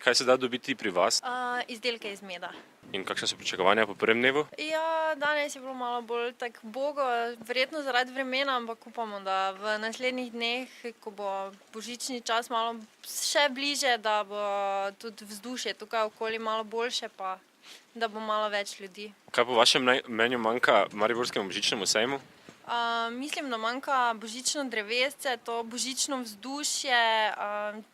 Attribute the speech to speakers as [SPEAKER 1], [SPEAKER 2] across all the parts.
[SPEAKER 1] Kaj se da dobiti pri vas?
[SPEAKER 2] Izdelke iz meda.
[SPEAKER 1] In kakšne so pričakovanja po prvem dnevu?
[SPEAKER 2] Ja, danes je bilo malo bolj tako bogo, verjetno zaradi vremena, ampak upamo, da v naslednjih dneh, ko bo božični čas malo še bliže, da bo tudi vzdušje tukaj okoli malo boljše, pa da bo malo več ljudi.
[SPEAKER 1] Kaj po vašem mnenju manjka mariborskemu božičnemu sejmu?
[SPEAKER 2] Mislim, da manjka božično drevesce, to božično vzdušje.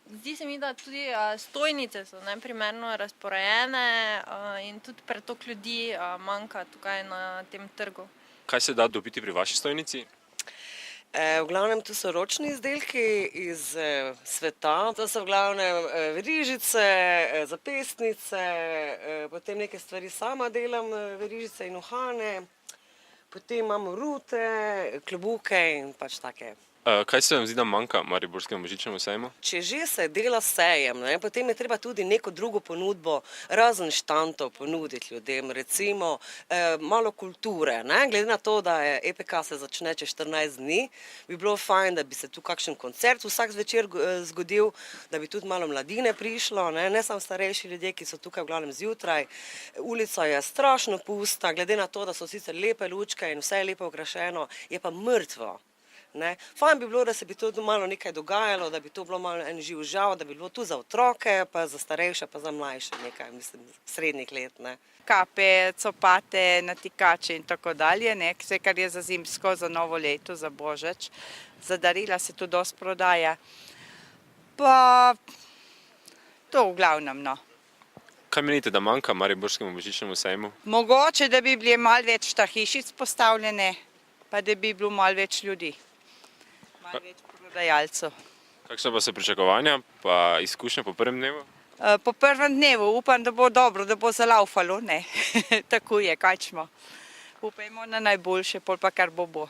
[SPEAKER 2] Zdi se mi, da tudi stojnice so neprimerno razporejene in tudi pretok ljudi manjka tukaj na tem trgu.
[SPEAKER 1] Kaj se da dobiti pri vaši stojnici?
[SPEAKER 3] V glavnem tu so ročni izdelki iz sveta, to so v glavnem verižice, zapestnice, potem neke stvari sama delam, verižice in uhane. Potem imamo rute, klobuke in pač take.
[SPEAKER 1] Kaj se vam zdi, da manjka mariborskemu božičnemu sejmu?
[SPEAKER 3] Če že se dela sejem, potem je treba tudi neko drugo ponudbo, razen štantov ponuditi ljudem, recimo malo kulture. Glede na to, da je EPK se začne čez 14 dni, bi bilo fajn, da bi se tu kakšen koncert vsak zvečer zgodil, da bi tudi malo mladine prišlo, ne samo starejši ljudje, ki so tukaj v glavnem zjutraj. Ulica je strašno pusta, glede na to, da so sicer lepe lučke in vse je lepo okrašeno, je pa mrtvo. Fajn bi bilo, da se bi tudi malo nekaj dogajalo, da bi to bilo malo en živ žav, da bi bilo tu za otroke, pa za starejše, pa za mlajše nekaj, mislim, srednjih let.
[SPEAKER 4] Kape, copate, natikače in tako dalje, vse, kar je za zimsko, za novo leto, za božič. Za darila se tu dosti prodaja. Pa to v glavnem, no.
[SPEAKER 1] Kaj menite, da manjka mariborskemu božičnemu sejmu?
[SPEAKER 4] Mogoče, da bi bili malo več ta hišic postavljene, pa da bi bilo malo več ljudi. Malo več prodajalcev.
[SPEAKER 1] Kakšne pa so pričakovanja pa izkušnje po prvem dnevu?
[SPEAKER 4] Po prvem dnevu upam, da bo dobro, da bo zalaufalo, Tako je, kaj smo. Upajmo na najboljše, pol pa kar bo.